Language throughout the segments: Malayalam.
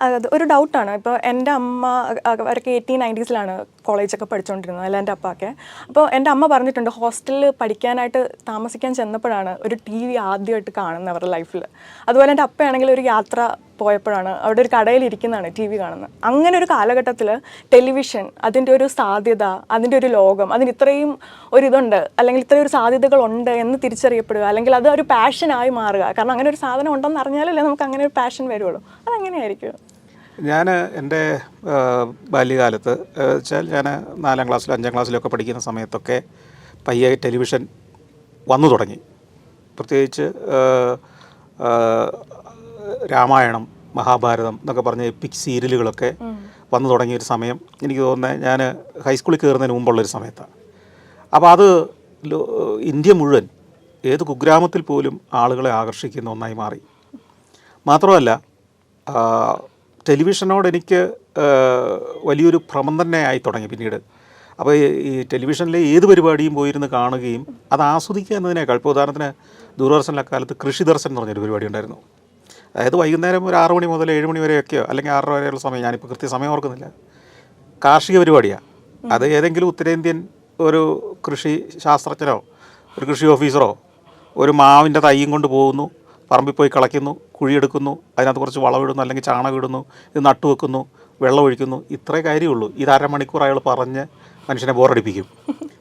അത് ഒരു ഡൗട്ടാണ്. ഇപ്പോൾ എൻ്റെ അമ്മ അവരൊക്കെ 1890s കോളേജൊക്കെ പഠിച്ചുകൊണ്ടിരുന്നത്, അല്ല എൻ്റെ അപ്പൊക്കെ. അപ്പോൾ എൻ്റെ അമ്മ പറഞ്ഞിട്ടുണ്ട്, ഹോസ്റ്റലിൽ പഠിക്കാനായിട്ട് താമസിക്കാൻ ചെന്നപ്പോഴാണ് ഒരു TV ആദ്യമായിട്ട് കാണുന്നത് അവരുടെ ലൈഫിൽ. അതുപോലെ എൻ്റെ അപ്പയാണെങ്കിൽ ഒരു യാത്ര പോയപ്പോഴാണ് അവിടെ ഒരു കടയിലിരിക്കുന്നതാണ് TV കാണുന്നത്. അങ്ങനെ ഒരു കാലഘട്ടത്തിൽ ടെലിവിഷൻ, അതിൻ്റെ ഒരു സാധ്യത, അതിൻ്റെ ഒരു ലോകം, അതിന് ഇത്രയും ഒരിതുണ്ട്, അല്ലെങ്കിൽ ഇത്രയും ഒരു സാധ്യതകളുണ്ട് എന്ന് തിരിച്ചറിയപ്പെടുക, അല്ലെങ്കിൽ അത് ഒരു പാഷനായി മാറുക. കാരണം അങ്ങനെ ഒരു സാധനം ഉണ്ടെന്ന് അറിഞ്ഞാലല്ലേ നമുക്ക് അങ്ങനെ ഒരു പാഷൻ വരുള്ളൂ. അതെങ്ങനെയായിരിക്കും? ഞാൻ എൻ്റെ ബാല്യകാലത്ത് വെച്ചാൽ ഞാൻ 4ാം ക്ലാസ്സിലും 5ാം ക്ലാസ്സിലൊക്കെ പഠിക്കുന്ന സമയത്തൊക്കെ പയ്യെ ടെലിവിഷൻ വന്നു തുടങ്ങി. പ്രത്യേകിച്ച് രാമായണം, മഹാഭാരതം എന്നൊക്കെ പറഞ്ഞ എപ്പിക് സീരിയലുകളൊക്കെ വന്നു തുടങ്ങിയൊരു സമയം എനിക്ക് തോന്നുന്നത് ഞാൻ ഹൈസ്കൂളിൽ കയറുന്നതിന് മുമ്പുള്ളൊരു സമയത്താണ്. അപ്പോൾ അത് ഇന്ത്യ മുഴുവൻ ഏത് കുഗ്രാമത്തിൽ പോലും ആളുകളെ ആകർഷിക്കുന്ന ഒന്നായി മാറി. മാത്രമല്ല ടെലിവിഷനോട് എനിക്ക് വലിയൊരു ഭ്രമം തന്നെ ആയി തുടങ്ങി പിന്നീട്. അപ്പോൾ ഈ ടെലിവിഷനിലെ ഏത് പരിപാടിയും പോയിരുന്ന് കാണുകയും അത് ആസ്വദിക്കുക എന്നതിനേക്കാൾ, ഇപ്പോൾ ഉദാഹരണത്തിന് ദൂരദർശനിലെ കാലത്ത് കൃഷി ദർശൻ എന്ന് പറഞ്ഞൊരു പരിപാടി ഉണ്ടായിരുന്നു. അതായത് വൈകുന്നേരം ഒരു 6 മണി മുതൽ 7 മണി വരെയൊക്കെയോ അല്ലെങ്കിൽ 6:30 വരെയുള്ള സമയം, ഞാനിപ്പോൾ കൃത്യസമയം ഓർക്കുന്നില്ല, കാർഷിക പരിപാടിയാണ്. അത് ഏതെങ്കിലും ഉത്തരേന്ത്യൻ ഒരു കൃഷി ശാസ്ത്രജ്ഞനോ ഒരു കൃഷി ഓഫീസറോ ഒരു മാവിൻ്റെ തൈയും കൊണ്ട് പോകുന്നു, പറമ്പിൽ പോയി കളയ്ക്കുന്നു, കുഴിയെടുക്കുന്നു, അതിനകത്ത് കുറച്ച് വളമിടുന്നു, അല്ലെങ്കിൽ ചാണകം ഇടുന്നു, ഇത് നട്ടുവെക്കുന്നു, വെള്ളം ഒഴിക്കുന്നു, ഇത്രേ കാര്യമുള്ളൂ. ഇത് അരമണിക്കൂർ അയാൾ പറഞ്ഞ് മനുഷ്യനെ ബോറടിപ്പിക്കും.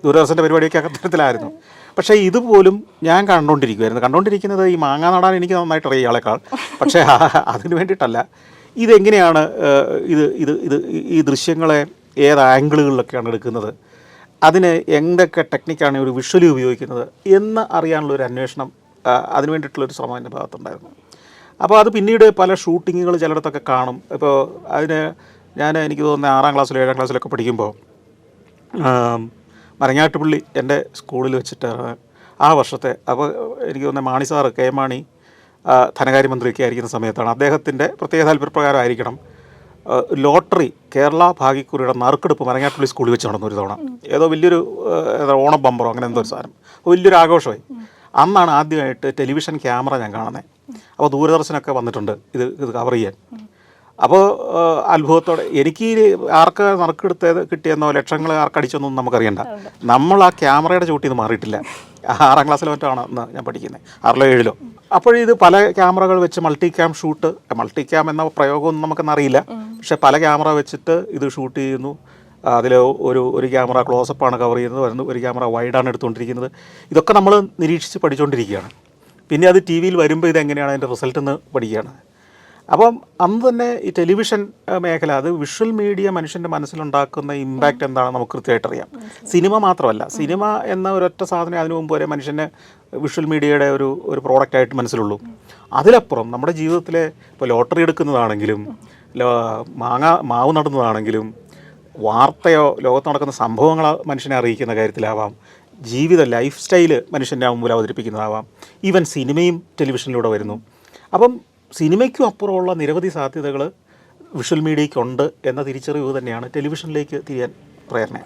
ദൂരദർശൻ്റെ പരിപാടിയൊക്കെ അത്തരത്തിലായിരുന്നു. പക്ഷേ ഇതുപോലും ഞാൻ കണ്ടുകൊണ്ടിരിക്കുന്നത് ഈ മാങ്ങ നടാൻ എനിക്ക് നന്നായിട്ട് അറിയാം ആളെക്കാൾ. പക്ഷേ അതിന് വേണ്ടിയിട്ടല്ല. ഇതെങ്ങനെയാണ് ഈ ദൃശ്യങ്ങളെ ഏത് ആംഗിളുകളിലൊക്കെയാണ് എടുക്കുന്നത്, അതിന് എന്തൊക്കെ ടെക്നിക്കാണ് ഒരു വിഷ്വലി ഉപയോഗിക്കുന്നത് എന്ന് അറിയാനുള്ളൊരു അന്വേഷണം, അതിന് വേണ്ടിയിട്ടുള്ളൊരു ശ്രമം എൻ്റെ ഭാഗത്തുണ്ടായിരുന്നു. അപ്പോൾ അത് പിന്നീട് പല ഷൂട്ടിങ്ങുകൾ ചിലയിടത്തൊക്കെ കാണും. ഇപ്പോൾ അതിന് എനിക്ക് തോന്നുന്നത് 6ാം ക്ലാസ്സിലോ 7ാം ക്ലാസ്സിലൊക്കെ പഠിക്കുമ്പോൾ മരങ്ങാട്ടുപള്ളി എൻ്റെ സ്കൂളിൽ വെച്ചിട്ടാണ് ആ വർഷത്തെ, അപ്പോൾ എനിക്ക് തോന്നുന്നത് മാണി സാറ്, കെ മാണി ധനകാര്യമന്ത്രിയൊക്കെ ആയിരിക്കുന്ന സമയത്താണ്, അദ്ദേഹത്തിൻ്റെ പ്രത്യേക താല്പര്യപ്രകാരമായിരിക്കണം, ലോട്ടറി കേരള ഭാഗ്യക്കുറിയുടെ നറുക്കെടുപ്പ് മരങ്ങാട്ടുപള്ളി സ്കൂളിൽ വെച്ച് നടന്നു ഒരു തവണ. ഏതോ വലിയൊരു ഓണം ബമ്പറോ അങ്ങനെ എന്തോ ഒരു സാധനം, വലിയൊരു ആഘോഷമായി. അന്നാണ് ആദ്യമായിട്ട് ടെലിവിഷൻ ക്യാമറ ഞാൻ കാണുന്നത്. അപ്പോൾ ദൂരദർശനൊക്കെ വന്നിട്ടുണ്ട് ഇത് കവർ ചെയ്യാൻ. അപ്പോൾ അത്ഭുതത്തോടെ, എനിക്ക് ആർക്ക് നറുക്കെടുത്തത് കിട്ടിയെന്നോ ലക്ഷങ്ങൾ ആർക്കടിച്ചെന്നൊന്നും നമുക്കറിയണ്ട. നമ്മൾ ആ ക്യാമറയുടെ ചൂട്ടിൽ നിന്ന് മാറിയിട്ടില്ല. 6ാം ക്ലാസ്സിലോ മറ്റാണ് അന്ന് ഞാൻ പഠിക്കുന്നത്, 6ലോ 7ലോ. അപ്പോഴിത് പല ക്യാമറകൾ വെച്ച് മൾട്ടി ക്യാം എന്ന പ്രയോഗമൊന്നും നമുക്കെന്നറിയില്ല. പക്ഷേ പല ക്യാമറ വെച്ചിട്ട് ഇത് ഷൂട്ട് ചെയ്യുന്നു. അതിൽ ഒരു ക്യാമറ ക്ലോസപ്പാണ് കവർ ചെയ്യുന്നത്, ഒരു ക്യാമറ വൈഡാണ് എടുത്തുകൊണ്ടിരിക്കുന്നത്. ഇതൊക്കെ നമ്മൾ നിരീക്ഷിച്ച് പഠിച്ചുകൊണ്ടിരിക്കുകയാണ്. പിന്നെ അത് TV യിൽ വരുമ്പോൾ ഇതെങ്ങനെയാണ് അതിൻ്റെ റിസൾട്ട് എന്ന് പഠിക്കുകയാണ്. അപ്പം അന്ന് തന്നെ ഈ ടെലിവിഷൻ മേഖല, അത് വിഷ്വൽ മീഡിയ മനുഷ്യൻ്റെ മനസ്സിലുണ്ടാക്കുന്ന ഇമ്പാക്റ്റ് എന്താണെന്ന് നമുക്ക് കൃത്യമായിട്ട് അറിയാം. സിനിമ മാത്രമല്ല, സിനിമ എന്ന ഒരൊറ്റ സാധനം അതിനു മുമ്പ് വരെ മനുഷ്യനെ വിഷ്വൽ മീഡിയയുടെ ഒരു പ്രോഡക്റ്റായിട്ട് മനസ്സിലുള്ളൂ. അതിലപ്പുറം നമ്മുടെ ജീവിതത്തിലെ ഇപ്പോൾ ലോട്ടറി എടുക്കുന്നതാണെങ്കിലും മാവ് നടുന്നതാണെങ്കിലും വാർത്തയോ ലോകത്ത് നടക്കുന്ന സംഭവങ്ങൾ മനുഷ്യനെ അറിയിക്കുന്ന കാര്യത്തിലാവാം, ജീവിത ലൈഫ് സ്റ്റൈല് മനുഷ്യൻ്റെ മുമ്പിൽ അവതരിപ്പിക്കുന്നതാവാം, ഈവൻ സിനിമയും ടെലിവിഷനിലൂടെ വരുന്നു. അപ്പം സിനിമയ്ക്കും അപ്പുറമുള്ള നിരവധി സാധ്യതകൾ വിഷ്വൽ മീഡിയയ്ക്കുണ്ട് എന്ന തിരിച്ചറിവ് തന്നെയാണ് ടെലിവിഷനിലേക്ക് തിരിയാൻ പ്രേരണ.